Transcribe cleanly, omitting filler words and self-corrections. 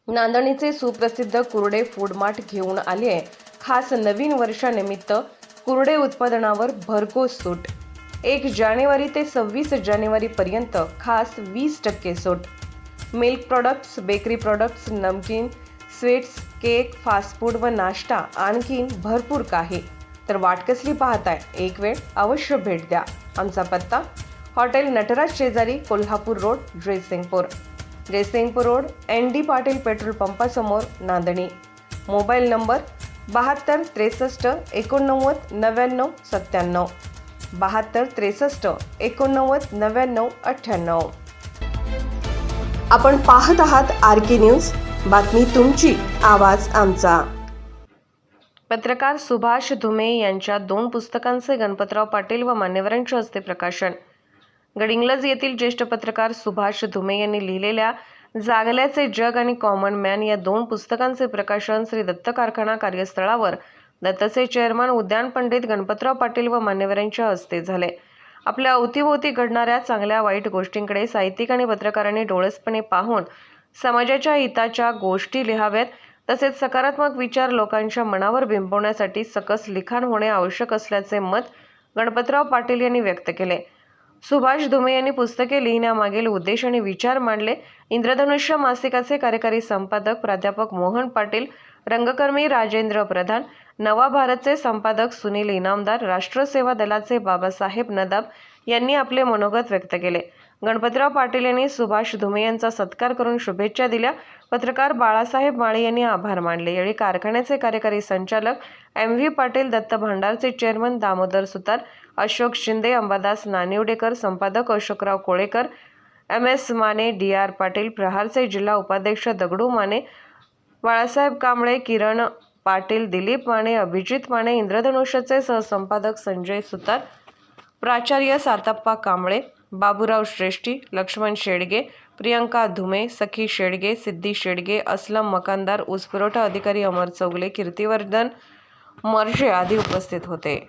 नांदणीचे सुप्रसिद्ध कुर्डे food mart घेऊन आले आहे खास नवीन वर्षानिमित्त कुर्डे उत्पादनावर भरघोस सूट। 1 जानेवारी ते 26 जानेवारी पर्यंत खास 20% सूट। मिल्क प्रोडक्ट्स, बेकरी प्रोडक्ट्स, नमकीन, स्वीट्स, केक, फास्ट फूड व नाश्ता आणखीन भरपूर काही। तर वाट कसली पाहताय? एक वेळ अवश्य भेट द्या। आमचा पत्ता हॉटेल नटराज शेजारी, Kolhapur road, Jaysingpur road, ND Patil petrol पंपासमोर, नांदणी। Mobile number 72 63 89 99 97, 72 63 89 99 98। आपण पाहत आहात RK न्यूज, बातमी तुमची, आवाज आमचा। पत्रकार सुभाष धुमे यांच्या 2 पुस्तकांचे गणपतराव पाटील व मान्यवरांच्या हस्ते प्रकाशन। गडिंग्लज येथील ज्येष्ठ पत्रकार सुभाष धुमे यांनी लिहिलेल्या जागल्याचे जग आणि कॉमन मॅन या 2 पुस्तकांचे प्रकाशन श्री दत्त कारखाना कार्यस्थळावर दत्तचे चेअरमन उद्यान पंडित गणपतराव पाटील व मान्यवरांच्या हस्ते झाले। आपल्या अवतीभोवती घडणाऱ्या चांगल्या वाईट गोष्टींकडे साहित्यिक आणि पत्रकारांनी डोळसपणे पाहून समाजाच्या हिताच्या गोष्टी लिहाव्यात, तसेच सकारात्मक विचार लोकांच्या मनावर बिंबवण्यासाठी सकस लिखाण होणे आवश्यक असल्याचे मत गणपतराव पाटील यांनी व्यक्त केले। सुभाष धुमे यांनी पुस्तके लिहिण्यामागील उद्देश आणि विचार मांडले। इंद्रधनुष्य मासिकाचे कार्यकारी संपादक प्राध्यापक मोहन पाटील, रंगकर्मी राजेंद्र प्रधान, नवा भारतचे संपादक सुनील इनामदार, राष्ट्र सेवा दलाचे बाबासाहेब नदाब यांनी आपले मनोगत व्यक्त केले। गणपतराव पाटील यांनी सुभाष धुमे यांचा सत्कार करून शुभेच्छा दिल्या। पत्रकार बाळासाहेब माळी यांनी आभार मानले। यावेळी कारखान्याचे कार्यकारी संचालक MV पाटील, दत्त भांडारचे चेअरमन दामोदर सुतार, अशोक शिंदे, अंबादास नानिवडेकर, संपादक अशोकराव कोळेकर, MS माने, DR पाटील, प्रहारचे जिल्हा उपाध्यक्ष दगडू माने, बाळासाहेब कांबळे, किरण पाटील, दिलीप माने, अभिजित माने, इंद्रधनुष्यचे सहसंपादक संजय सुतार, प्राचार्य सातप्पा कांबळे, बाबूराव श्रेष्ठी, लक्ष्मण शेडगे, प्रियंका धुमे, सखी शेडगे, सिद्धी शेडगे, असलम मकानदार, ऊसपुरवठा अधिकारी अमर चौगले, कीर्तिवर्धन मर्जे आदी उपस्थित होते।